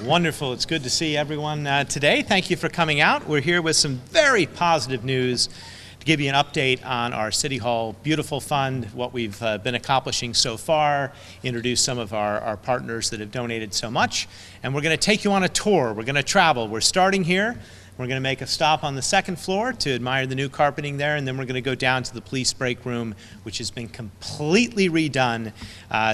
Wonderful. It's good to see everyone today. Thank you for coming out. We're here with some very positive news to give you an update on our City Hall Beautiful Fund, what we've been accomplishing so far, introduce some of our partners that have donated so much, and we're going to take you on a tour. We're going to travel. We're starting here. We're going to make a stop on the second floor to admire the new carpeting there, and then we're going to go down to the police break room, which has been completely redone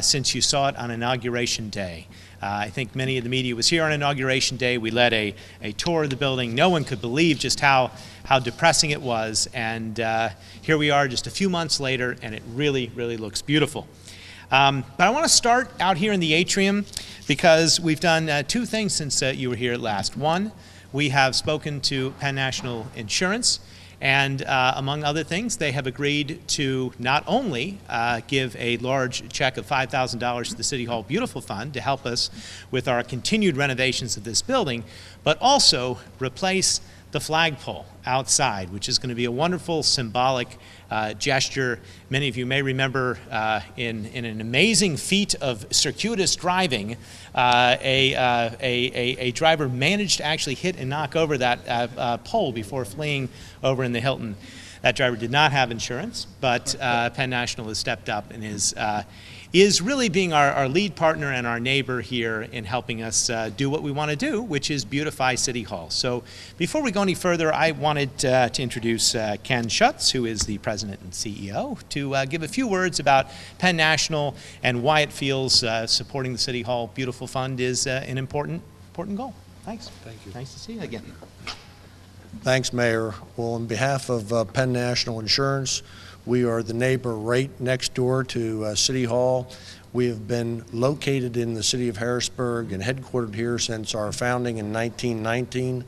since you saw it on Inauguration Day. I think many of the media was here on Inauguration Day. We led a tour of the building. No one could believe just how depressing it was, and here we are just a few months later, and it really, really looks beautiful. But I want to start out here in the atrium because we've done two things since you were here last. One, we have spoken to Penn National Insurance, and among other things, they have agreed to not only give a large check of $5,000 to the City Hall Beautiful Fund to help us with our continued renovations of this building, but also replace the flagpole outside, which is going to be a wonderful symbolic gesture. Many of you may remember in an amazing feat of circuitous driving, a driver managed to actually hit and knock over that pole before fleeing over in the Hilton. That driver did not have insurance, but Penn National has stepped up and is really being our lead partner and our neighbor here in helping us do what we want to do, which is beautify City Hall. So before we go any further, I wanted to introduce Ken Schutz, who is the president and CEO, to give a few words about Penn National and why it feels supporting the City Hall Beautiful Fund is an important goal. Thanks. Thank you. Nice to see you again. Thanks, Mayor. Well, on behalf of Penn National Insurance, we are the neighbor right next door to City Hall. We have been located in the city of Harrisburg and headquartered here since our founding in 1919.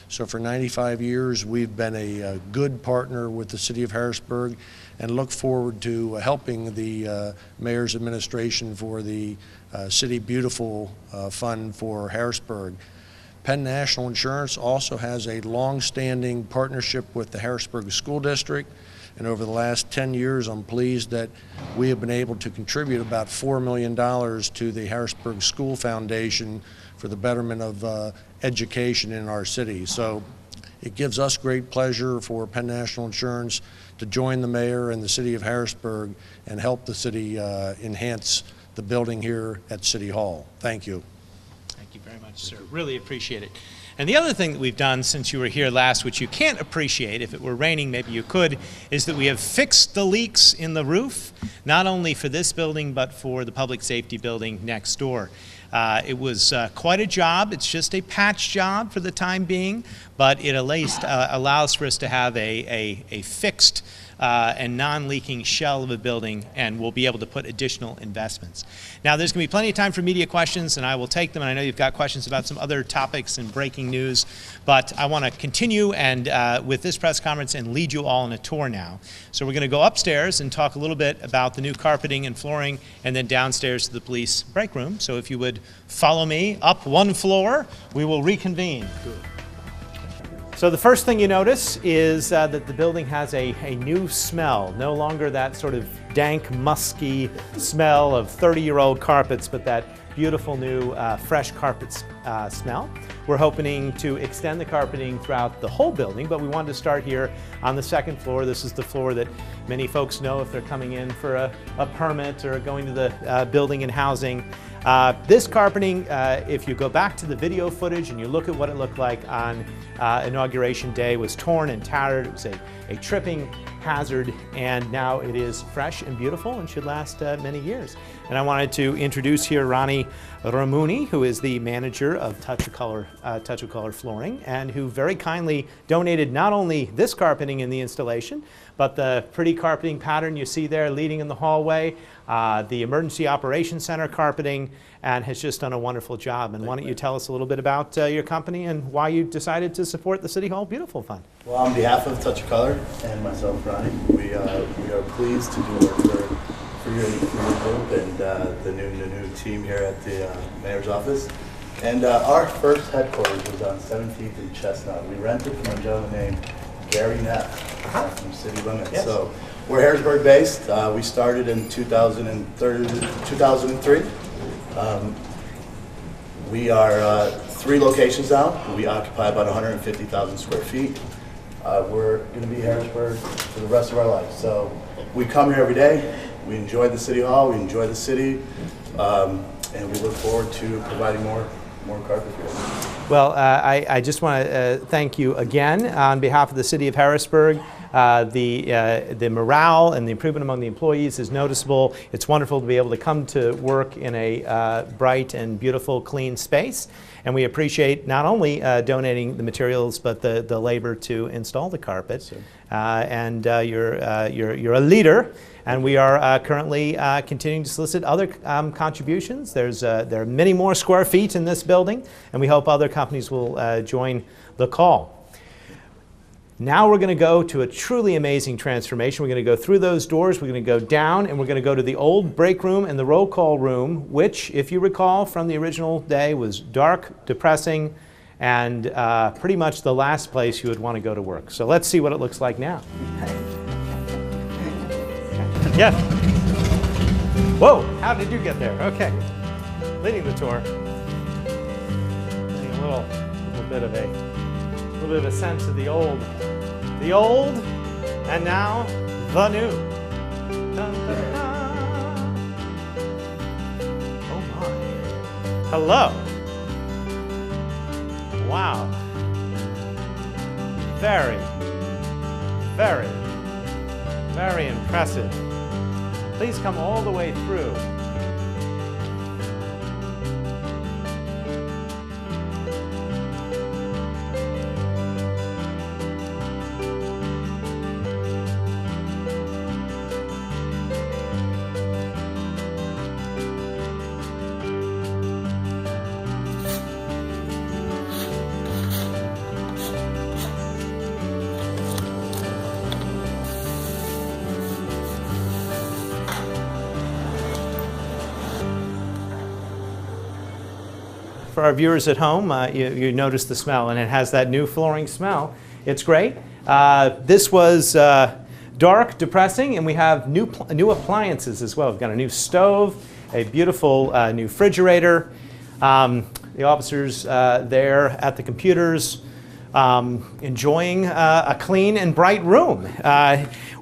So for 95 years, we've been a good partner with the city of Harrisburg and look forward to helping the mayor's administration for the City Beautiful Fund for Harrisburg. Penn National Insurance also has a long-standing partnership with the Harrisburg School District. And over the last 10 years, I'm pleased that we have been able to contribute about $4 million to the Harrisburg School Foundation for the betterment of education in our city. So it gives us great pleasure for Penn National Insurance to join the mayor and the city of Harrisburg and help the city enhance the building here at City Hall. Thank you. Thank you very much, sir. Really appreciate it. And the other thing that we've done since you were here last, which you can't appreciate, if it were raining maybe you could, is that we have fixed the leaks in the roof, not only for this building, but for the public safety building next door. It was quite a job. It's just a patch job for the time being, but it at least allows for us to have a fixed and non-leaking shell of a building, and we'll be able to put additional investments. Now, there's going to be plenty of time for media questions, and I will take them, and I know you've got questions about some other topics and breaking news, but I want to continue and with this press conference and lead you all on a tour now. So we're going to go upstairs and talk a little bit about the new carpeting and flooring, and then downstairs to the police break room. So if you would follow me up one floor, we will reconvene. So the first thing you notice is that the building has a new smell, no longer that sort of dank, musky smell of 30-year-old carpets, but that beautiful new fresh carpet smell. We're hoping to extend the carpeting throughout the whole building, but we wanted to start here on the second floor. This is the floor that many folks know if they're coming in for a permit or going to the building and housing. This carpeting, if you go back to the video footage and you look at what it looked like on Inauguration Day, was torn and tattered. It was a tripping hazard, and now it is fresh and beautiful and should last many years. And I wanted to introduce here Ronnie Ramuni, who is the manager of Touch of Color Flooring, and who very kindly donated not only this carpeting in the installation, but the pretty carpeting pattern you see there leading in the hallway, the Emergency Operations Center carpeting, and has just done a wonderful job. And why don't you tell us a little bit about your company and why you decided to support the City Hall Beautiful Fund? Well, on behalf of Touch of Color and myself, Ronnie, we are pleased to do work for your group and the new team here at the mayor's office. And our first headquarters was on 17th and Chestnut. We rented from a gentleman named Gary Neff from City Limits. Yes. So we're Harrisburg based. We started in 2003. We are 3 locations now. We occupy about 150,000 square feet. We're going to be Harrisburg for the rest of our life. So we come here every day. We enjoy the City Hall. We enjoy the city. And we look forward to providing more carpet for you. Well, I just want to thank you again on behalf of the City of Harrisburg. The morale and the improvement among the employees is noticeable. It's wonderful to be able to come to work in a bright and beautiful, clean space. And we appreciate not only donating the materials, but the labor to install the carpet. And you're a leader. And we are currently continuing to solicit other contributions. There are many more square feet in this building, and we hope other companies will join the call. Now we're going to go to a truly amazing transformation. We're going to go through those doors, we're going to go down, and we're going to go to the old break room and the roll call room, which, if you recall from the original day, was dark, depressing, and pretty much the last place you would want to go to work. So let's see what it looks like now. Yes. Whoa, how did you get there? Okay. Leading the tour. Getting a little bit of a sense of the old, and now the new. Dun, dun, dun. Oh my. Hello. Wow. Very, very, very impressive. Please come all the way through. For our viewers at home, you notice the smell, and it has that new flooring smell. It's great. This was dark, depressing, and we have new appliances as well. We've got a new stove, a beautiful new refrigerator. The officers there at the computers enjoying a clean and bright room.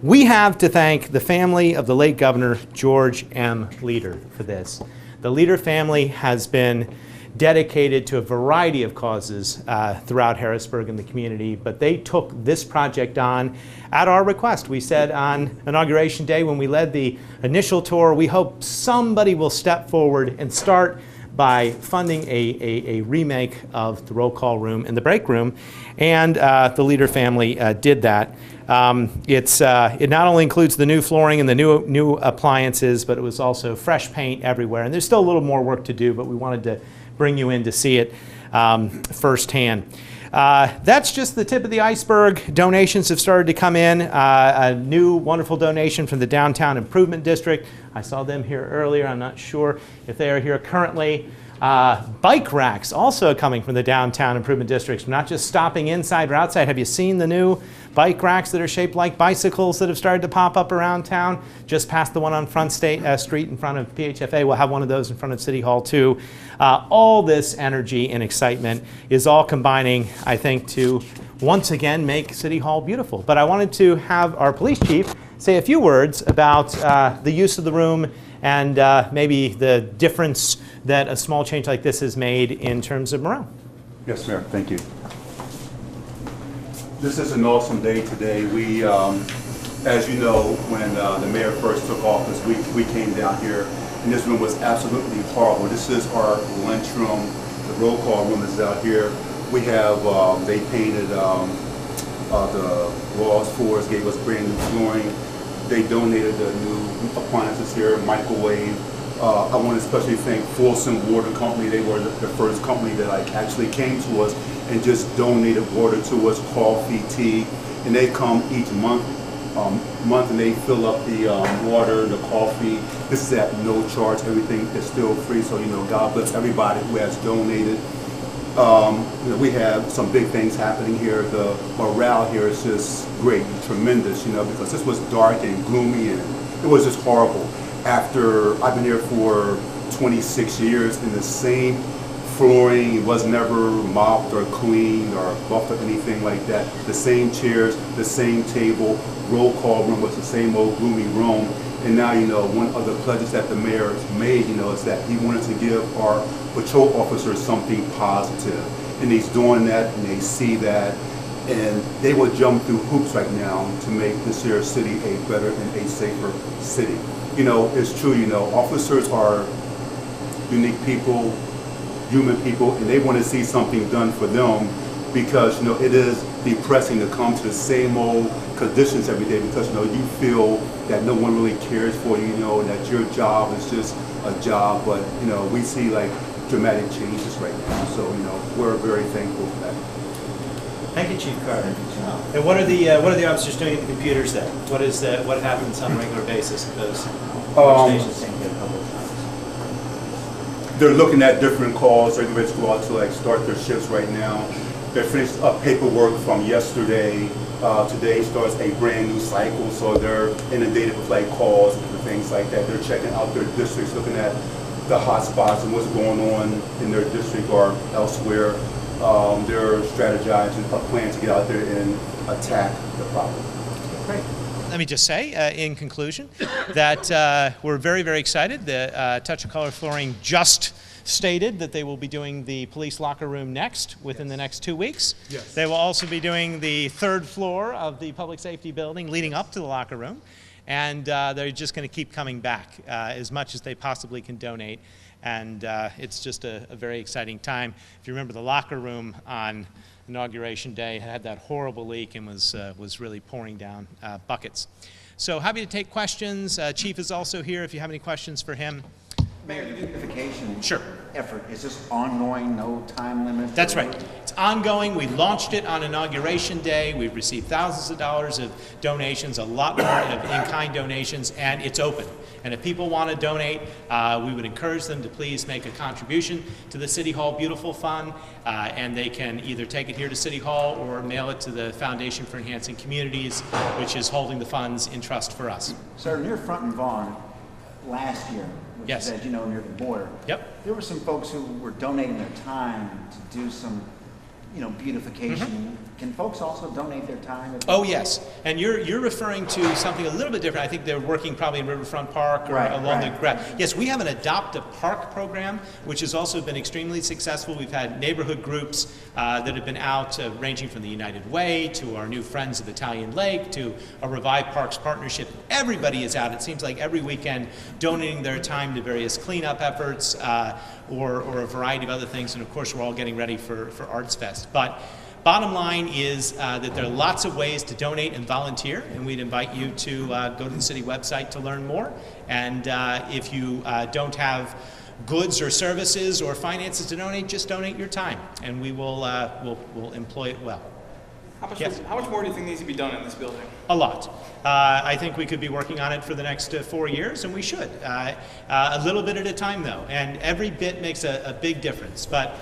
We have to thank the family of the late Governor George M. Leader for this. The Leader family has been dedicated to a variety of causes throughout Harrisburg and the community, but they took this project on at our request. We said on Inauguration Day when we led the initial tour, we hope somebody will step forward and start by funding a remake of the roll call room and the break room, and the Leader family did that. It not only includes the new flooring and the new appliances, but it was also fresh paint everywhere, and there's still a little more work to do, but we wanted to bring you in to see it firsthand. That's just the tip of the iceberg. Donations have started to come in. A new wonderful donation from the Downtown Improvement District. I saw them here earlier. I'm not sure if they are here currently. Bike racks also coming from the Downtown Improvement District, not just stopping inside or outside. Have you seen the new bike racks that are shaped like bicycles that have started to pop up around town? Just past the one on Front Street in front of PHFA. We'll have one of those in front of City Hall too. All this energy and excitement is all combining, I think, to once again make City Hall beautiful. But I wanted to have our police chief say a few words about the use of the room and maybe the difference that a small change like this has made in terms of morale. Yes, Mayor, thank you. This is an awesome day today. We, as you know, when the mayor first took office, we came down here, and this room was absolutely horrible. This is our lunchroom. The roll call room is out here. We have, they painted the walls for us, gave us brand new flooring. They donated the new appliances here, microwave. I want to especially thank Folsom Water Company. They were the first company that actually came to us and just donated water to us, coffee, tea, and they come each month and they fill up the water, the coffee. This is at no charge. Everything is still free. So, you know, God bless everybody who has donated. You know, we have some big things happening here. The morale here is just great, tremendous, you know, because this was dark and gloomy and it was just horrible. After I've been here for 26 years and the same flooring. It was never mopped or cleaned or buffed or anything like that. The same chairs, the same table, roll call room was the same old gloomy room. And now, you know, one of the pledges that the mayor made, you know, is that he wanted to give our patrol officers something positive. And he's doing that, and they see that, and they will jump through hoops right now to make this here city a better and a safer city. You know, it's true, you know, officers are unique people, human people, and they want to see something done for them, because, you know, it is depressing to come to the same old conditions every day, because, you know, you feel that no one really cares for you, you know, and that your job is just a job. But, you know, we see like dramatic changes right now, so, you know, we're very thankful for that. Thank you, Chief Carter. And what are the officers doing at the computers then? What happens on a regular basis at those workstations? They're looking at different calls. They're ready to go out to like start their shifts right now. They finished up paperwork from yesterday. Today starts a brand new cycle, so they're inundated with like calls and things like that. They're checking out their districts, looking at the hot spots and what's going on in their district or elsewhere. They're strategizing a plan to get out there and attack the problem. Great. Let me just say, in conclusion, that we're very, very excited. The Touch of Color Flooring just stated that they will be doing the police locker room next, within the next 2 weeks. Yes. They will also be doing the 3rd floor of the public safety building leading up to the locker room. And they're just going to keep coming back as much as they possibly can donate. And it's just a very exciting time. If you remember, the locker room on Inauguration Day had that horrible leak and was really pouring down buckets. So happy to take questions. Chief is also here if you have any questions for him. Mayor, the beautification Sure. effort, is this ongoing, no time limit? That's right. It's ongoing. We launched it on Inauguration Day. We've received thousands of dollars of donations, a lot more of in-kind donations, and it's open. And if people want to donate, we would encourage them to please make a contribution to the City Hall Beautiful Fund, and they can either take it here to City Hall or mail it to the Foundation for Enhancing Communities, which is holding the funds in trust for us. Sir, near Front and Vaughan, last year, which Yes. is, as you know, near the border, Yep. there were some folks who were donating their time to do some, you know, beautification. Can folks also donate their time? Oh, yes. And you're referring to something a little bit different. I think they're working probably in Riverfront Park or Right, along right. the grass. Yes, we have an Adopt a Park program, which has also been extremely successful. We've had neighborhood groups that have been out, ranging from the United Way to our new Friends of Italian Lake to a Revive Parks partnership. Everybody is out, it seems like every weekend, donating their time to various cleanup efforts or a variety of other things. And of course, we're all getting ready for Arts Fest. But bottom line is that there are lots of ways to donate and volunteer, and we'd invite you to go to the city website to learn more. And if you don't have goods or services or finances to donate, just donate your time, and we will we'll employ it well. How much more do you think needs to be done in this building? A lot. I think we could be working on it for the next 4 years, and we should. A little bit at a time, though, and every bit makes a big difference. But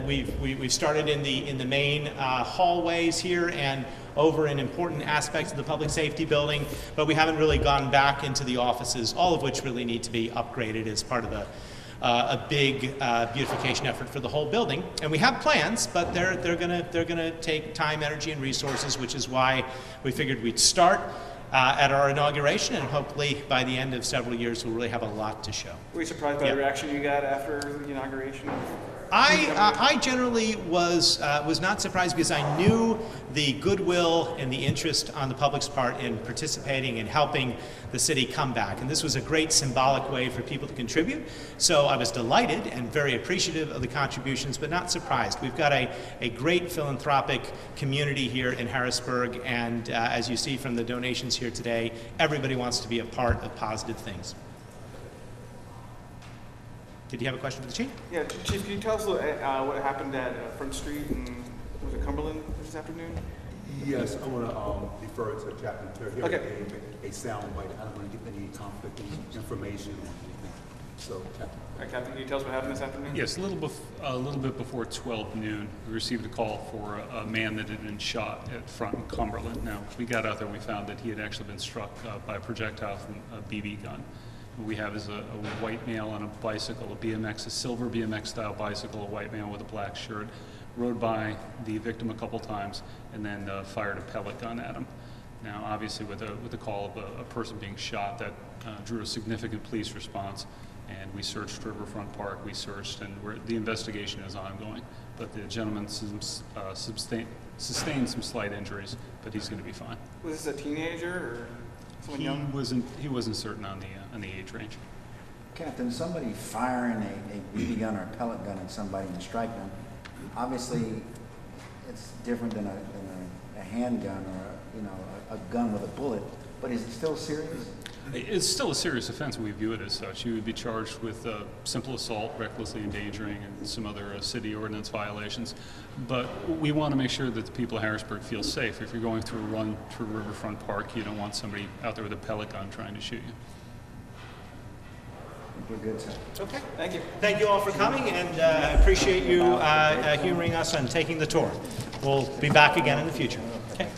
we've started in the main hallways here and over in important aspects of the public safety building, but we haven't really gone back into the offices, all of which really need to be upgraded as part of a big beautification effort for the whole building. And we have plans, but they're gonna take time, energy, and resources, which is why we figured we'd start at our inauguration, and hopefully by the end of several years we'll really have a lot to show. Were you surprised by the reaction you got after the inauguration? I generally was not surprised, because I knew the goodwill and the interest on the public's part in participating and helping the city come back. And this was a great symbolic way for people to contribute. So I was delighted and very appreciative of the contributions, but not surprised. We've got a great philanthropic community here in Harrisburg, and as you see from the donations here today, everybody wants to be a part of positive things. Did you have a question for the Chief? Yeah, Chief, can you tell us what happened at Front Street and was it Cumberland this afternoon? Yes, I want to defer to Captain Terry. Okay. A sound bite. I don't want to give any conflicting information or anything. So, Captain. All right, Captain, can you tell us what happened this afternoon? Yes, a little bit before 12 noon, we received a call for a man that had been shot at Front and Cumberland. Now, we got out there, we found that he had actually been struck by a projectile from a BB gun. What we have is a white male on a bicycle, a silver BMX style bicycle, a white male with a black shirt, rode by the victim a couple times and then fired a pellet gun at him. Now, obviously, with the call of a person being shot, that drew a significant police response, and we searched Riverfront Park. We searched, and the investigation is ongoing. But the gentleman sustained some slight injuries, but he's going to be fine. Was this a teenager or someone young? He wasn't certain on the age range. Captain, somebody firing a BB gun or a pellet gun at somebody and strike them, obviously it's different than a handgun or a gun with a bullet, but is it still serious? It's still a serious offense. We view it as such. You would be charged with simple assault, recklessly endangering, and some other city ordinance violations. But we want to make sure that the people of Harrisburg feel safe. If you're going through a run through Riverfront Park, you don't want somebody out there with a pellet gun trying to shoot you. We're good, sir. Okay. Thank you. Thank you all for coming, and I appreciate you humoring us and taking the tour. We'll be back again in the future. Okay.